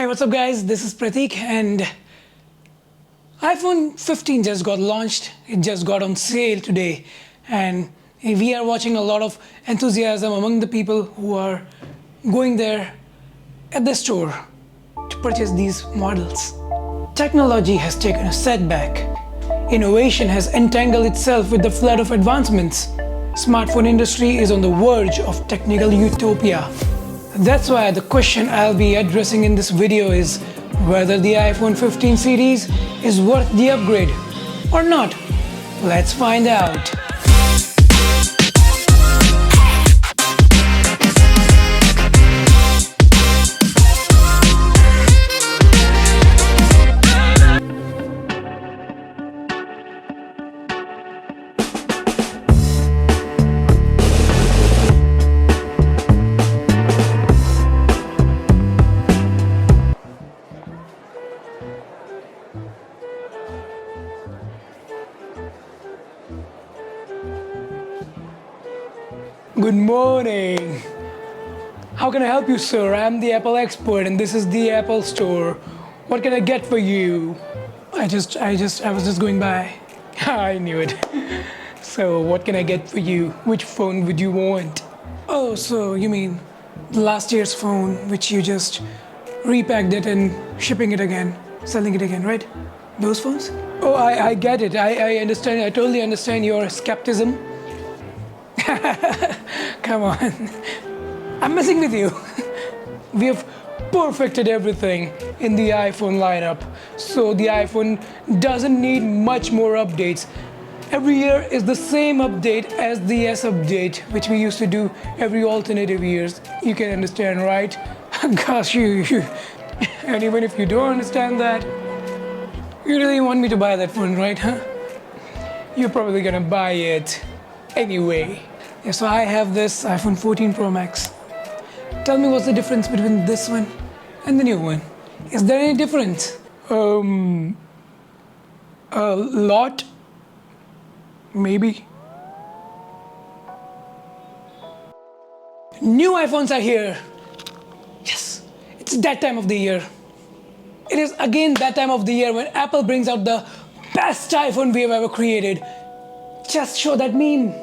Hey, what's up guys? This is Pratik and iPhone 15 just got launched. It just got on sale today and we are watching a lot of enthusiasm among the people who are going there at the store to purchase these models. Technology has taken a setback. Innovation has entangled itself with the flood of advancements. Smartphone industry is on the verge of technical utopia. That's why the question I'll be addressing in this video is whether the iPhone 15 series is worth the upgrade or not. Let's find out. Good morning. How can I help you, sir? I'm the Apple expert and this is the Apple store. What can I get for you? I was just going by. I knew it. So what can I get for you? Which phone would you want? Oh, so you mean last year's phone, which you just repacked it and shipping it again, selling it again, right? Those phones? Oh, I get it. I understand. I totally understand your skepticism. Come on, I'm messing with you. We have perfected everything in the iPhone lineup, so the iPhone doesn't need much more updates. Every year is the same update as the S update, which we used to do every alternative years. You can understand, right? Gosh, you. And even if you don't understand that, you really want me to buy that phone, right? Huh? You're probably gonna buy it anyway. Yeah, so I have this iPhone 14 Pro Max. Tell me what's the difference between this one and the new one? Is there any difference? A lot? Maybe. New iPhones are here. Yes, it's that time of the year. It is again that time of the year when Apple brings out the best iPhone we have ever created. Just show that meme.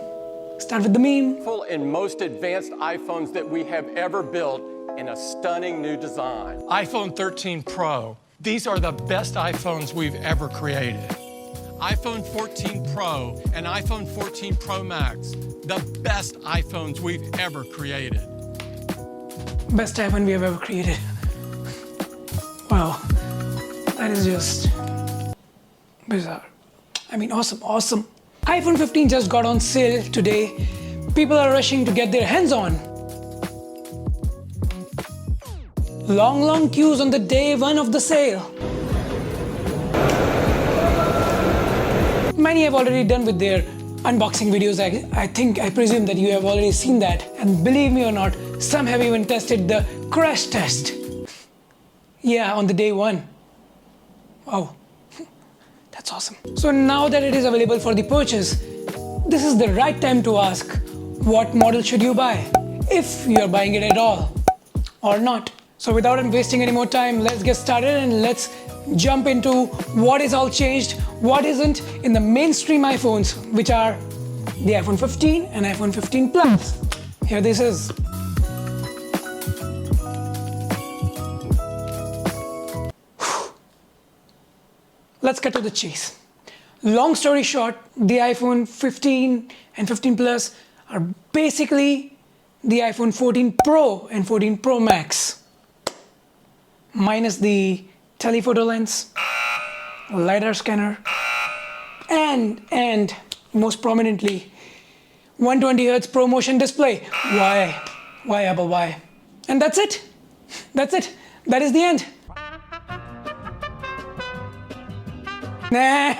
Start with the meme. And most advanced iPhones that we have ever built in a stunning new design. iPhone 13 Pro. These are the best iPhones we've ever created. iPhone 14 Pro and iPhone 14 Pro Max. The best iPhones we've ever created. Best iPhone we have ever created. Wow, that is just bizarre. I mean, awesome. iPhone 15 just got on sale today. People are rushing to get their hands on. Long queues on the day one of the sale. Many have already done with their unboxing videos. I presume that you have already seen that. And believe me or not, some have even tested the crash test. Yeah, on the day one. Wow. That's awesome. So now that it is available for the purchase, this is the right time to ask, what model should you buy? If you are buying it at all or not. So without wasting any more time, let's get started and let's jump into what is all changed, what isn't in the mainstream iPhones, which are the iPhone 15 and iPhone 15 Plus. Here this is. Let's cut to the chase. Long story short, the iPhone 15 and 15 Plus are basically the iPhone 14 Pro and 14 Pro Max. Minus the telephoto lens, LiDAR scanner, and most prominently, 120Hz ProMotion display. Why? Why, Apple, why? And that's it. That is the end. Nah,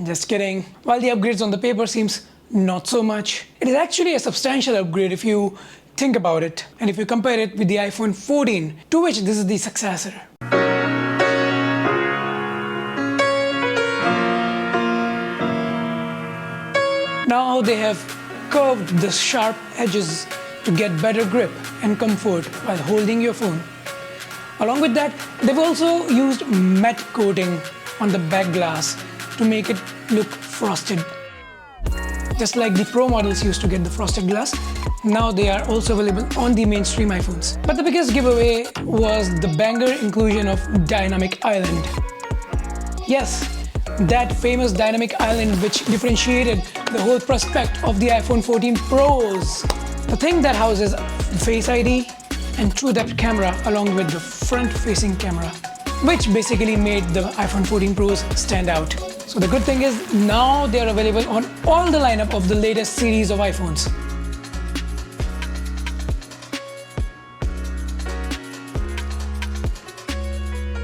just kidding. While the upgrades on the paper seems not so much, it is actually a substantial upgrade if you think about it. And if you compare it with the iPhone 14, to which this is the successor. Now they have curved the sharp edges to get better grip and comfort while holding your phone. Along with that, they've also used matte coating on the back glass to make it look frosted. Just like the Pro models used to get the frosted glass, now they are also available on the mainstream iPhones. But the biggest giveaway was the banger inclusion of Dynamic Island. Yes, that famous Dynamic Island which differentiated the whole prospect of the iPhone 14 Pros. The thing that houses Face ID and True Depth camera along with the front-facing camera, which basically made the iPhone 14 Pros stand out. So the good thing is now they are available on all the lineup of the latest series of iPhones.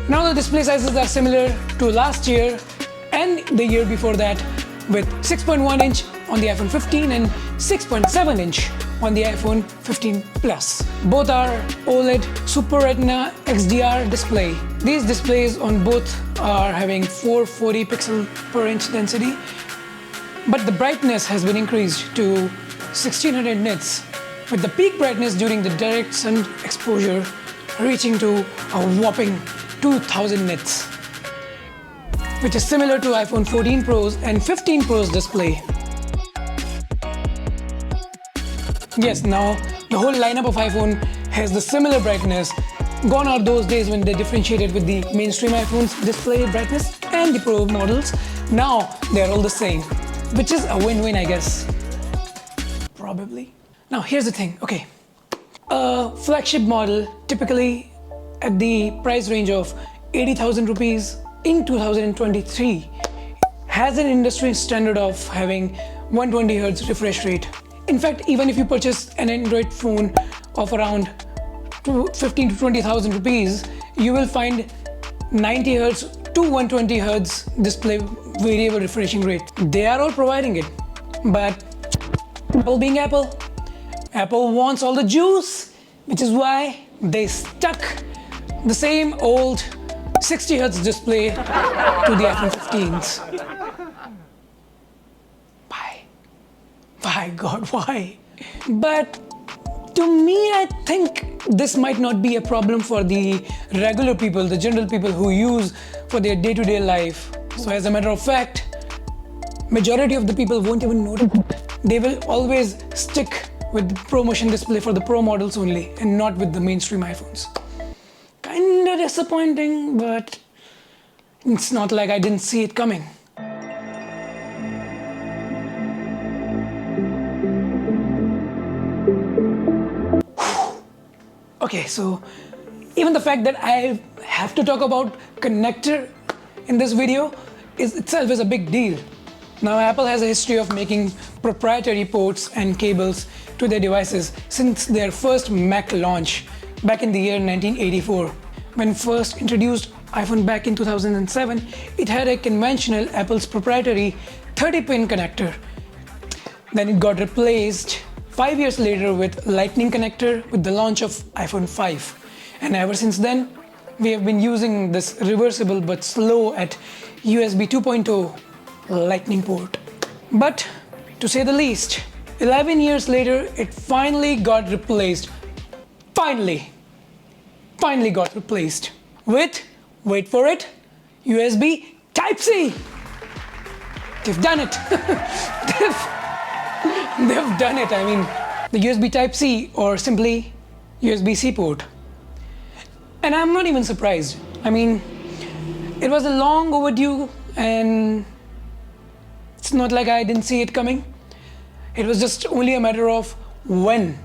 Now the display sizes are similar to last year and the year before that, with 6.1 inch on the iPhone 15 and 6.7 inch on the iPhone 15 Plus. Both are OLED Super Retina XDR display. These displays on both are having 440 pixel per inch density, but the brightness has been increased to 1600 nits, with the peak brightness during the direct sun exposure reaching to a whopping 2000 nits, which is similar to iPhone 14 Pros and 15 Pros display. Yes, now the whole lineup of iPhone has the similar brightness. Gone are those days when they differentiated with the mainstream iPhone's display brightness and the Pro models. Now they're all the same, which is a win-win, I guess. Probably. Now here's the thing, okay. A flagship model typically at the price range of 80,000 rupees in 2023 has an industry standard of having 120 Hz refresh rate. In fact, even if you purchase an Android phone of around 15 to 20,000 rupees, you will find 90 Hz to 120 Hz display variable refreshing rate. They are all providing it, but Apple being Apple, Apple wants all the juice, which is why they stuck the same old 60 Hz display to the iPhone 15s. Why, God, why? But to me, I think this might not be a problem for the regular people, the general people who use for their day-to-day life. So as a matter of fact, majority of the people won't even notice. They will always stick with the ProMotion display for the Pro models only and not with the mainstream iPhones. Kinda disappointing, but it's not like I didn't see it coming. Okay, so even the fact that I have to talk about connector in this video itself is a big deal. Now, Apple has a history of making proprietary ports and cables to their devices since their first Mac launch back in the year 1984. When first introduced iPhone back in 2007, it had a conventional Apple's proprietary 30-pin connector. Then it got replaced 5 years later with Lightning connector with the launch of iPhone 5. And ever since then, we have been using this reversible but slow at USB 2.0 Lightning port. But to say the least, 11 years later, it finally got replaced. Finally got replaced with, wait for it, USB Type-C. They've done it. They've done it. I mean, the USB Type-C or simply USB-C port. And I'm not even surprised. I mean, it was a long overdue and it's not like I didn't see it coming. It was just only a matter of when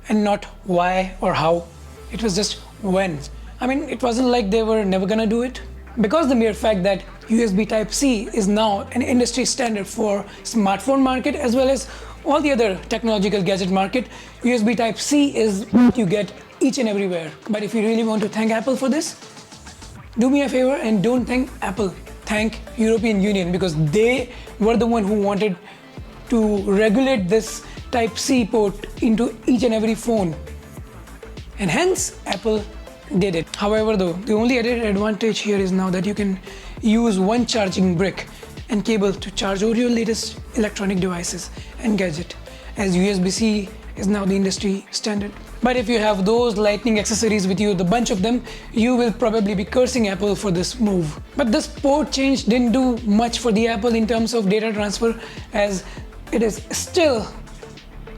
and not why or how. It was just when. I mean, it wasn't like they were never gonna do it. Because the mere fact that USB Type-C is now an industry standard for smartphone market as well as all the other technological gadget market, USB Type-C is what you get each and everywhere. But if you really want to thank Apple for this, do me a favor and don't thank Apple. Thank European Union, because they were the one who wanted to regulate this Type-C port into each and every phone. And hence, Apple did it. However, though, the only added advantage here is now that you can use one charging brick and cable to charge all your latest electronic devices and gadget, as USB-C is now the industry standard. But if you have those lightning accessories with you, the bunch of them, you will probably be cursing Apple for this move. But this port change didn't do much for the Apple in terms of data transfer, as it is still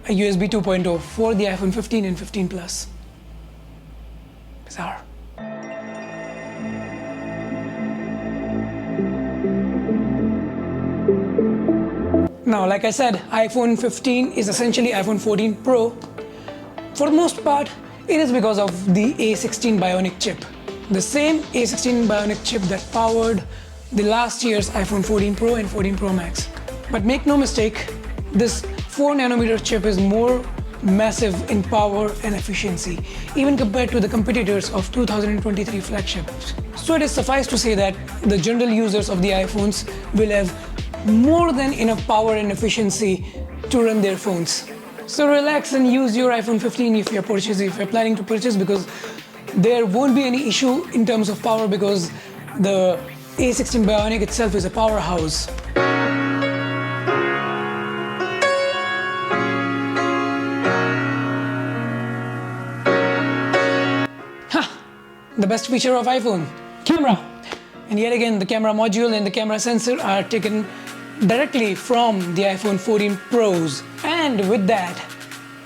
a USB 2.0 for the iPhone 15 and 15 Plus. Bizarre. Now, like I said, iPhone 15 is essentially iPhone 14 Pro. For the most part, it is because of the A16 Bionic chip. The same A16 Bionic chip that powered the last year's iPhone 14 Pro and 14 Pro Max. But make no mistake, this 4nm chip is more massive in power and efficiency, even compared to the competitors of 2023 flagships. So it is suffice to say that the general users of the iPhones will have more than enough power and efficiency to run their phones. So relax and use your iPhone 15 if you're planning to purchase, because there won't be any issue in terms of power, because the A16 Bionic itself is a powerhouse. The best feature of iPhone, camera. And yet again, the camera module and the camera sensor are taken directly from the iPhone 14 Pros. And with that,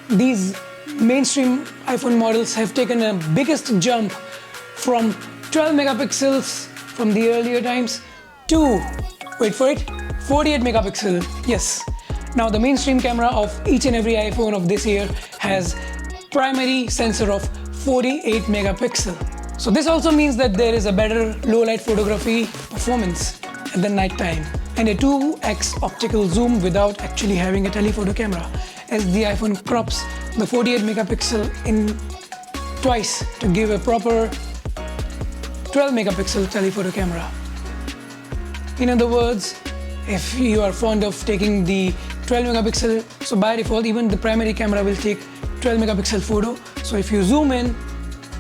these mainstream iPhone models have taken a biggest jump from 12 megapixels from the earlier times to, wait for it, 48 megapixel. Yes. Now the mainstream camera of each and every iPhone of this year has primary sensor of 48 megapixel. So this also means that there is a better low light photography performance at the night time, and a 2x optical zoom without actually having a telephoto camera, as the iPhone crops the 48 megapixel in twice to give a proper 12 megapixel telephoto camera. In other words, if you are fond of taking the 12 megapixel, so by default even the primary camera will take 12 megapixel photo. So if you zoom in,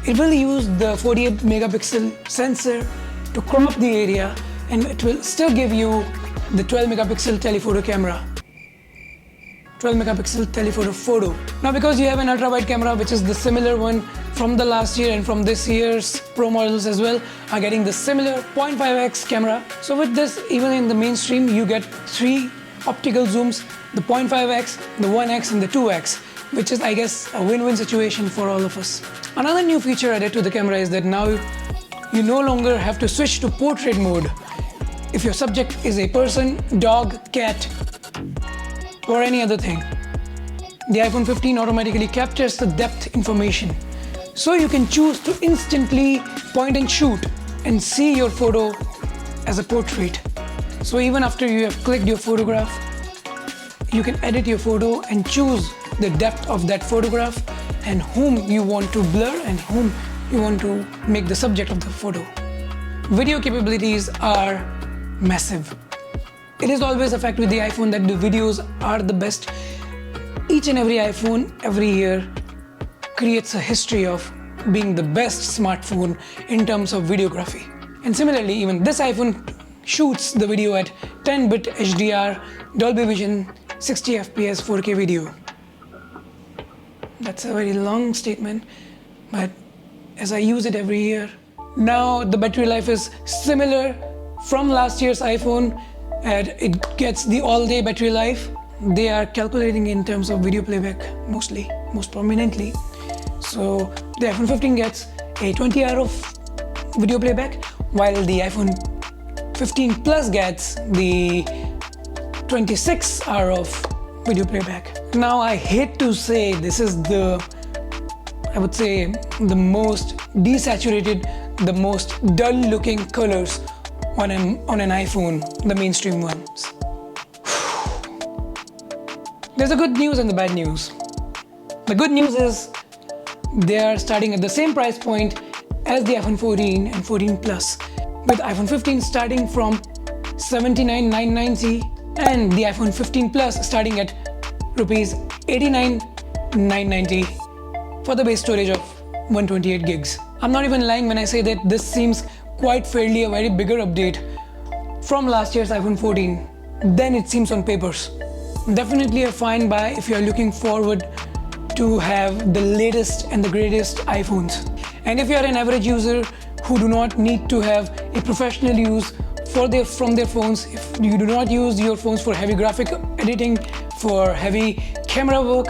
it will use the 48 megapixel sensor to crop the area, and it will still give you the 12 megapixel telephoto camera. 12 megapixel telephoto photo. Now because you have an ultra wide camera, which is the similar one from the last year and from this year's Pro models as well, are getting the similar 0.5x camera. So with this, even in the mainstream, you get 3 optical zooms, the 0.5x, the 1x and the 2x, which is, I guess, a win-win situation for all of us. Another new feature added to the camera is that now you no longer have to switch to portrait mode if your subject is a person, dog, cat, or any other thing. The iPhone 15 automatically captures the depth information, so you can choose to instantly point and shoot and see your photo as a portrait. So even after you have clicked your photograph, you can edit your photo and choose the depth of that photograph and whom you want to blur and whom you want to make the subject of the photo. Video capabilities are massive. It is always a fact with the iPhone that the videos are the best. Each and every iPhone every year creates a history of being the best smartphone in terms of videography. And similarly, even this iPhone shoots the video at 10-bit HDR, Dolby Vision, 60 FPS 4K video. That's a very long statement, but as I use it every year. Now the battery life is similar from last year's iPhone, and it gets the all-day battery life. They are calculating in terms of video playback most prominently. So the iPhone 15 gets a 20 hour of video playback, while the iPhone 15 Plus gets the 26 hour of video playback. Now I hate to say this is I would say the most desaturated, the most dull looking colors on an iPhone, the mainstream ones. There's a good news and the bad news. The good news is they are starting at the same price point as the iPhone 14 and 14 Plus, with iPhone 15 starting from $79,990 and the iPhone 15 Plus starting at rupees 89,990 for the base storage of 128 gigs. I'm not even lying when I say that this seems quite fairly a very bigger update from last year's iPhone 14 than it seems on papers. Definitely a fine buy if you are looking forward to have the latest and the greatest iPhones. And if you are an average user who do not need to have a professional use from their phones, if you do not use your phones for heavy graphic editing, for heavy camera work,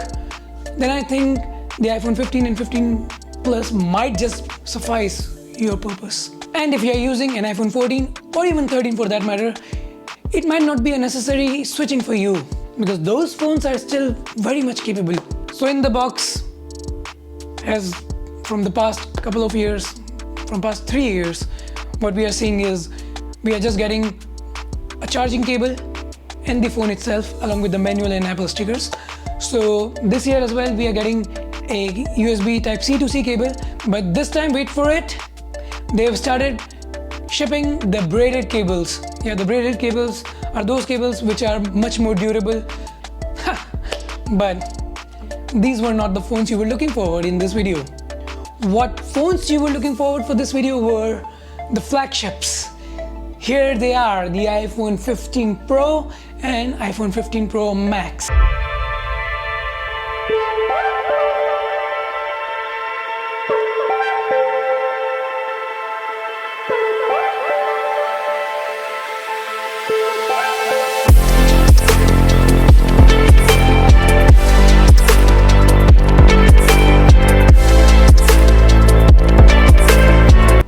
then I think the iPhone 15 and 15 Plus might just suffice your purpose. And if you are using an iPhone 14 or even 13 for that matter, it might not be a necessary switching for you, because those phones are still very much capable. So in the box, as from the past couple of years, from past 3 years, what we are seeing is we are just getting a charging cable and the phone itself along with the manual and Apple stickers. So this year as well we are getting a USB type C to C cable, but this time, wait for it, they have started shipping the braided cables. Yeah, the braided cables are those cables which are much more durable. But these were not the phones you were looking forward in this video. What phones you were looking forward for this video were the flagships. Here they are, the iPhone 15 Pro and iPhone 15 Pro Max.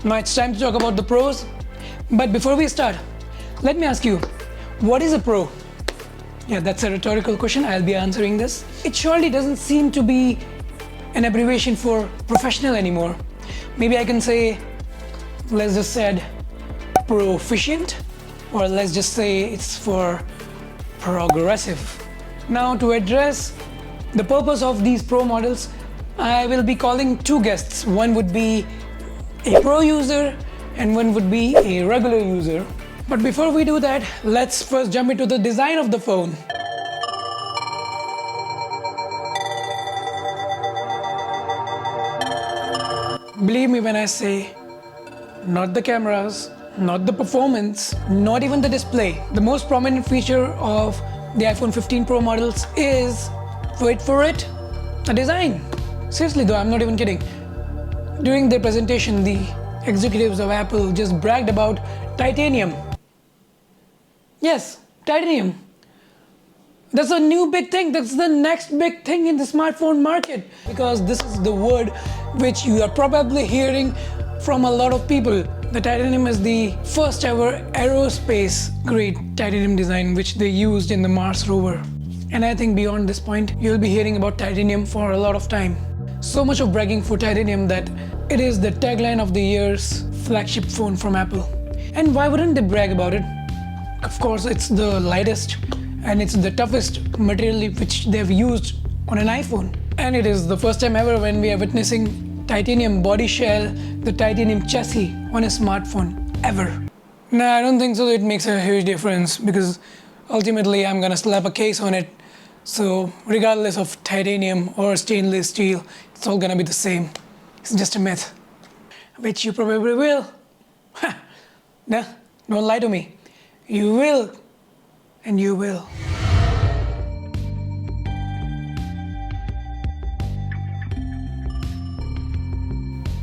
Now it's time to talk about the pros, but before we start, let me ask you, what is a pro? Yeah, that's a rhetorical question. I'll be answering this. It surely doesn't seem to be an abbreviation for professional anymore. Maybe I can say, let's just say proficient, or let's just say it's for progressive. Now to address the purpose of these pro models, I will be calling two guests. One would be a pro user and one would be a regular user. But before we do that, let's first jump into the design of the phone. Believe me when I say, not the cameras, not the performance, not even the display. The most prominent feature of the iPhone 15 Pro models is, wait for it, the design. Seriously though, I'm not even kidding. During their presentation, the executives of Apple just bragged about titanium. Yes, titanium. That's a new big thing. That's the next big thing in the smartphone market, because this is the word which you are probably hearing from a lot of people. The titanium is the first ever aerospace grade titanium design which they used in the Mars rover. And I think beyond this point, you'll be hearing about titanium for a lot of time. So much of bragging for titanium that it is the tagline of the year's flagship phone from Apple. And why wouldn't they brag about it? Of course, it's the lightest and it's the toughest material which they've used on an iPhone. And it is the first time ever when we are witnessing titanium body shell, the titanium chassis on a smartphone ever. Nah, I don't think so. It makes a huge difference because ultimately I'm gonna slap a case on it. So regardless of titanium or stainless steel, it's all gonna be the same. It's just a myth, which you probably will. Nah, don't lie to me. You will, and you will.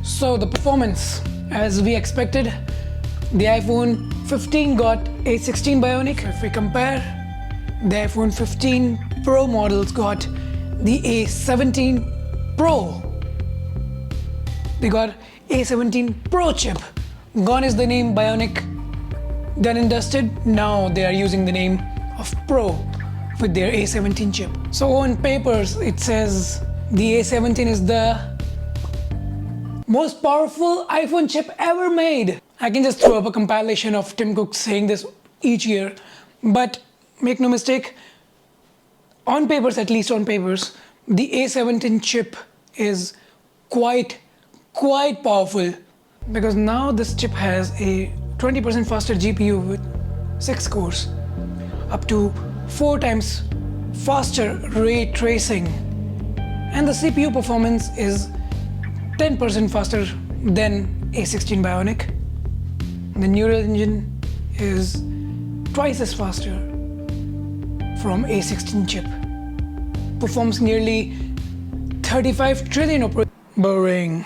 So the performance, as we expected, the iPhone 15 got A16 Bionic. If we compare, the iPhone 15 Pro models got the A17 Pro. They got A17 Pro chip. Gone is the name Bionic, done and dusted. Now they are using the name of Pro with their A17 chip. So on papers, it says the A17 is the most powerful iPhone chip ever made. I can just throw up a compilation of Tim Cook saying this each year, but make no mistake, on papers, at least on papers, the A17 chip is quite powerful, because now this chip has a 20% faster GPU with 6 cores, up to 4 times faster ray tracing, and the CPU performance is 10% faster than A16 Bionic. The neural engine is twice as faster from A16 chip. Performs nearly 35 trillion boring.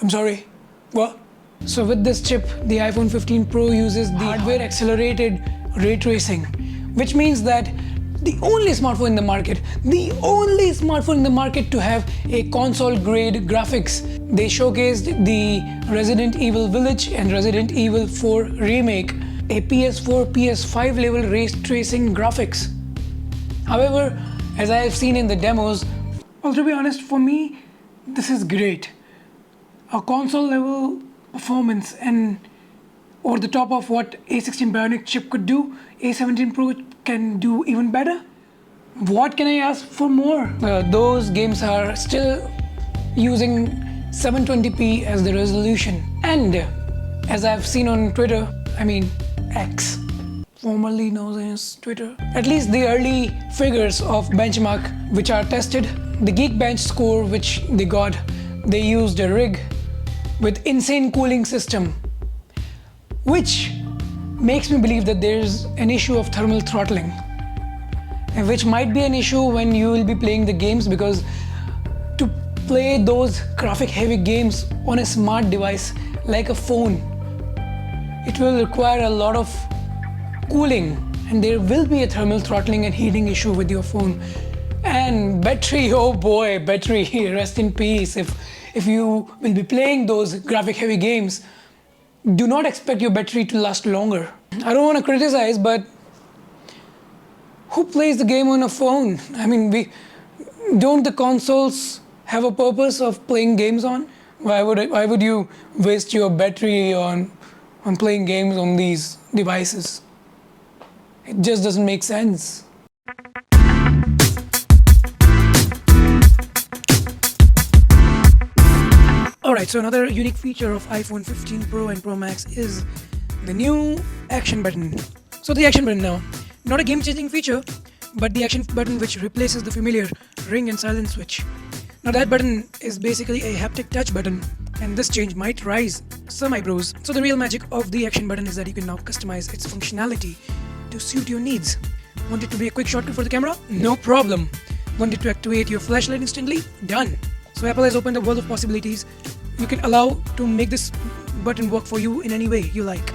I'm sorry, what? So with this chip, the iPhone 15 Pro uses the hardware accelerated ray tracing, which means that the only smartphone in the market to have a console grade graphics. They showcased the Resident Evil Village and Resident Evil 4 remake, a PS4, PS5 level ray tracing graphics. However, as I have seen in the demos, well, to be honest, for me, this is great. A console level performance and over the top of what A16 Bionic chip could do, A17 Pro can do even better. What can I ask for more? Those games are still using 720p as the resolution. And as I've seen on Twitter, I mean X, formerly known as Twitter, at least the early figures of benchmark which are tested, the Geekbench score which they got, they used a rig with insane cooling system, which makes me believe that there's an issue of thermal throttling, and which might be an issue when you will be playing the games, because to play those graphic heavy games on a smart device like a phone, it will require a lot of cooling, and there will be a thermal throttling and heating issue with your phone. And battery, oh boy, battery, rest in peace. If you will be playing those graphic heavy games, do not expect your battery to last longer. I don't want to criticize, but who plays the game on a phone? I mean, don't the consoles have a purpose of playing games on? Why would you waste your battery on playing games on these devices? It just doesn't make sense. Alright, so another unique feature of iPhone 15 Pro and Pro Max is the new action button. So the action button now, not a game-changing feature, but the action button which replaces the familiar ring and silence switch. Now that button is basically a haptic touch button, and this change might raise some eyebrows. So the real magic of the action button is that you can now customize its functionality to suit your needs. Want it to be a quick shortcut for the camera? No problem. Want it to activate your flashlight instantly? Done. So Apple has opened a world of possibilities. You can allow to make this button work for you in any way you like.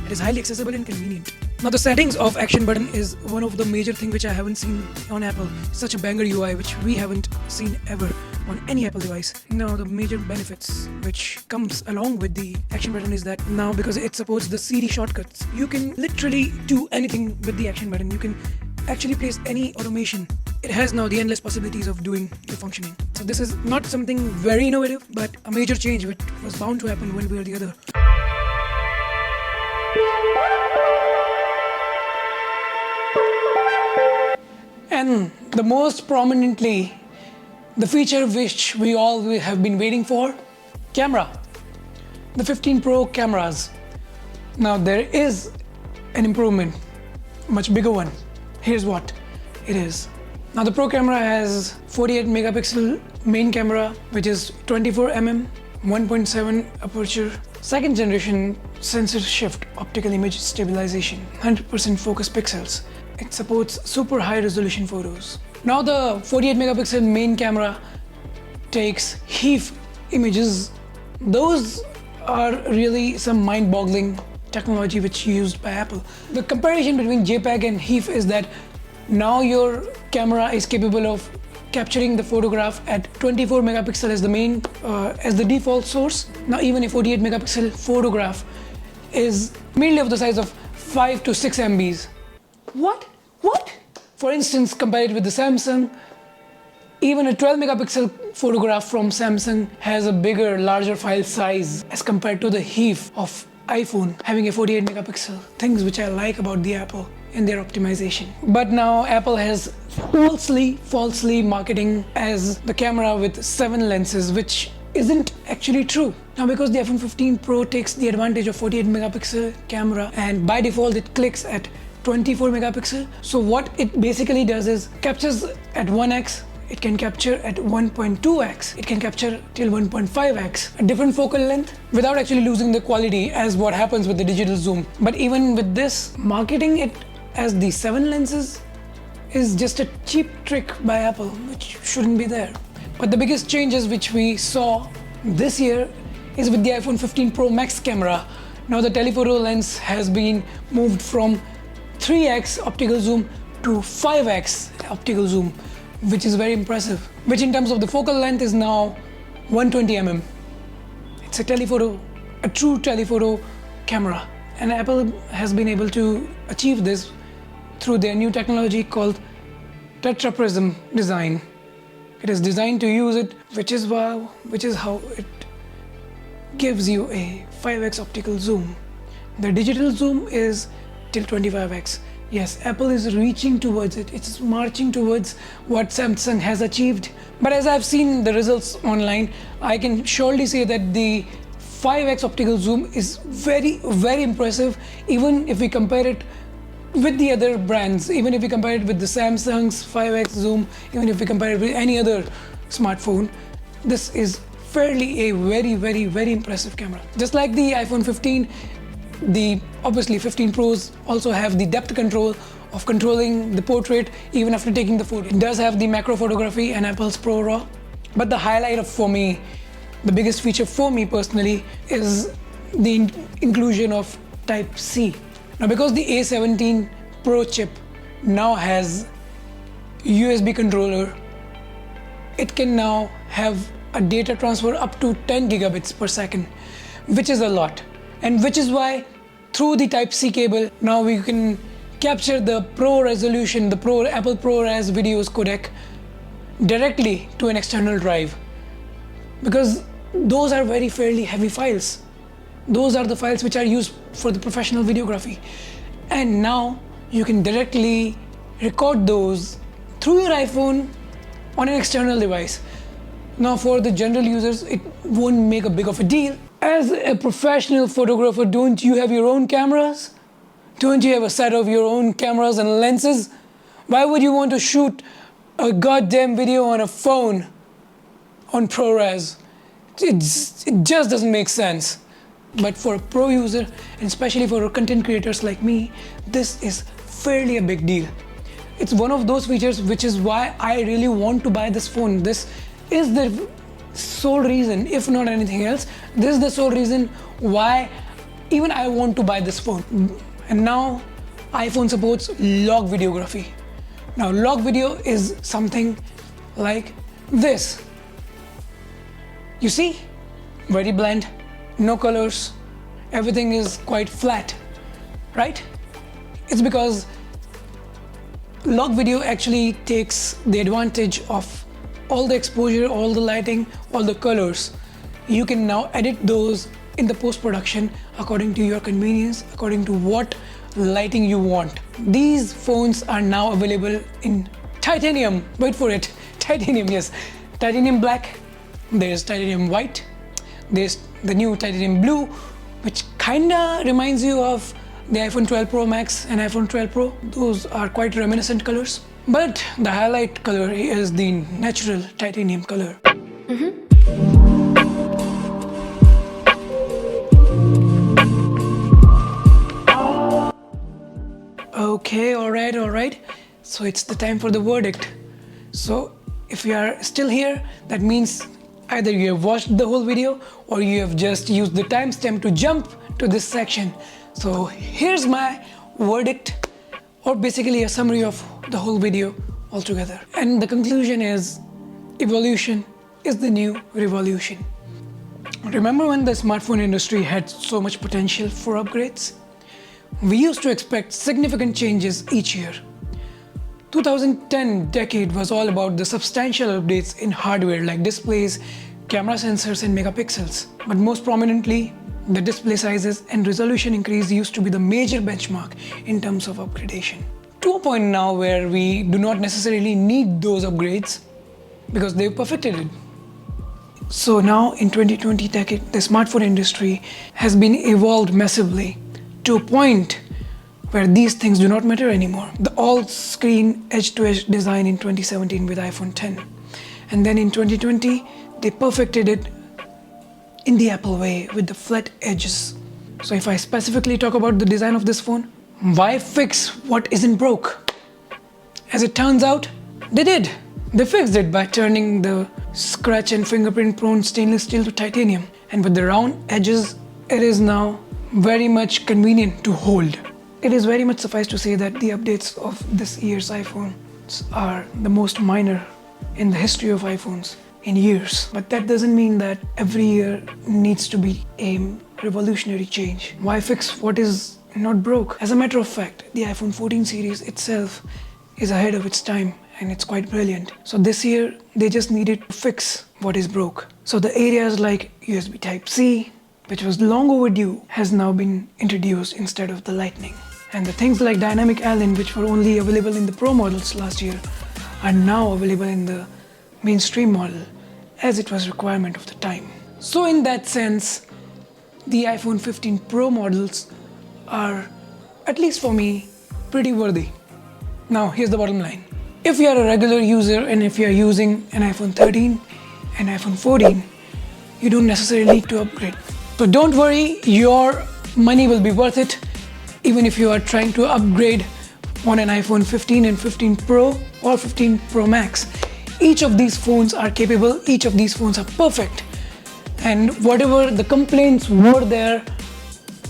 It is highly accessible and convenient. Now the settings of action button is one of the major things which I haven't seen on Apple. Such a banger UI which we haven't seen ever on any Apple device. Now the major benefits which comes along with the action button is that now, because it supports the Siri shortcuts, you can literally do anything with the action button. You can actually place any automation. It has now the endless possibilities of doing the functioning. So this is not something very innovative, but a major change which was bound to happen one way or the other. And the most prominently, the feature which we all have been waiting for, camera. The 15 Pro cameras. Now there is an improvement, much bigger one. Here's what it is. Now the Pro camera has 48 megapixel main camera, which is 24mm, 1.7 aperture, second generation sensor shift optical image stabilization, 100% focus pixels. It supports super high resolution photos. Now the 48 megapixel main camera takes HEIF images. Those are really some mind-boggling technology which used by Apple. The comparison between JPEG and HEIF is that now your camera is capable of capturing the photograph at 24 megapixel as the main, as the default source. Now even a 48 megapixel photograph is mainly of the size of 5 to 6 MBs. What? For instance, compared with the Samsung, even a 12 megapixel photograph from Samsung has a bigger, larger file size as compared to the HEIF of iPhone having a 48 megapixel. Things which I like about the Apple in their optimization. But now Apple has falsely marketing as the camera with 7 lenses, which isn't actually true. Now because the iPhone 15 Pro takes the advantage of 48 megapixel camera, and by default it clicks at 24 megapixel. So what it basically does is captures at 1x, it can capture at 1.2x, it can capture till 1.5x, a different focal length without actually losing the quality as what happens with the digital zoom. But even with this, marketing it as the 7 lenses is just a cheap trick by Apple, which shouldn't be there. But the biggest changes which we saw this year is with the iPhone 15 Pro Max camera. Now the telephoto lens has been moved from 3x optical zoom to 5x optical zoom, which is very impressive. Which in terms of the focal length is now 120 mm. It's a true telephoto camera. And Apple has been able to achieve this through their new technology called tetraprism design. It is designed to use it, which is how it gives you a 5x optical zoom. The digital zoom is till 25x. Yes, Apple is reaching towards it. It's marching towards what Samsung has achieved. But as I've seen the results online, I can surely say that the 5x optical zoom is very, very impressive, even if we compare it with the other brands, even if we compare it with the Samsung's 5x zoom, even if we compare it with any other smartphone. This is fairly a very, very, very impressive camera. Just like the iPhone 15, the obviously 15 Pros also have the depth control of controlling the portrait even after taking the photo. It does have the macro photography and Apple's Pro RAW. But the highlight for me, the biggest feature for me personally, is the inclusion of Type-C. Now because the A17 Pro chip now has USB controller, it can now have a data transfer up to 10 gigabits per second, which is a lot. And which is why through the Type-C cable, now we can capture the Pro resolution, the Apple ProRes videos codec directly to an external drive. Because those are very fairly heavy files. Those are the files which are used for the professional videography. And now you can directly record those through your iPhone on an external device. Now for the general users, it won't make a big of a deal. As a professional photographer, don't you have your own cameras? Don't you have a set of your own cameras and lenses? Why would you want to shoot a goddamn video on a phone on ProRes? It just doesn't make sense. But for a pro user, and especially for content creators like me, this is fairly a big deal. It's one of those features which is why I really want to buy this phone. This is the sole reason, if not anything else, this is the sole reason why even I want to buy this phone. And now iPhone supports log videography. Now log video is something like this. You see, very bland, no colors, everything is quite flat, right? It's because log video actually takes the advantage of all the exposure, all the lighting, all the colors. You can now edit those in the post-production according to your convenience, according to what lighting you want. These phones are now available in titanium. Wait for it, titanium, yes. Titanium black, there's titanium white, there's the new titanium blue, which kinda reminds you of the iPhone 12 Pro Max and iPhone 12 Pro. Those are quite reminiscent colors. But the highlight color is the natural titanium color. Okay, all right. So it's the time for the verdict. So if you are still here, that means either you have watched the whole video or you have just used the timestamp to jump to this section. So here's my verdict, or basically a summary of the whole video altogether. And the conclusion is, evolution is the new revolution. Remember when the smartphone industry had so much potential for upgrades? We used to expect significant changes each year. 2010 decade was all about the substantial updates in hardware like displays, camera sensors and megapixels. But most prominently, the display sizes and resolution increase used to be the major benchmark in terms of upgradation. To a point now where we do not necessarily need those upgrades because they've perfected it. So now in 2020 decade, the smartphone industry has been evolved massively to a point where these things do not matter anymore. The all-screen edge-to-edge design in 2017 with iPhone X. And then in 2020, they perfected it in the Apple way with the flat edges. So if I specifically talk about the design of this phone, why fix what isn't broke? As it turns out, they did. They fixed it by turning the scratch and fingerprint prone stainless steel to titanium. And with the round edges, it is now very much convenient to hold. It is very much suffice to say that the updates of this year's iPhones are the most minor in the history of iPhones in years. But that doesn't mean that every year needs to be a revolutionary change. Why fix what is not broke? As a matter of fact, the iPhone 14 series itself is ahead of its time and it's quite brilliant. So this year they just needed to fix what is broke. So the areas like USB Type-C, which was long overdue, has now been introduced instead of the Lightning. And the things like Dynamic Island, which were only available in the Pro models last year, are now available in the mainstream model, as it was a requirement of the time. So in that sense, the iPhone 15 Pro models are, at least for me, pretty worthy. Now here's the bottom line. If you are a regular user and if you are using an iPhone 13 and iPhone 14, you don't necessarily need to upgrade. So don't worry, your money will be worth it even if you are trying to upgrade on an iPhone 15 and 15 Pro or 15 Pro Max. Each of these phones are capable, each of these phones are perfect. And whatever the complaints were there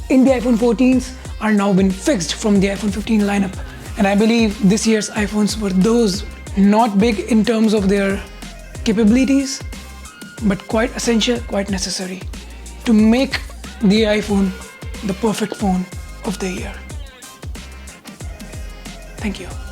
in the iPhone 14s are now been fixed from the iPhone 15 lineup. And I believe this year's iPhones were those not big in terms of their capabilities, but quite essential, quite necessary to make the iPhone the perfect phone of the year. Thank you.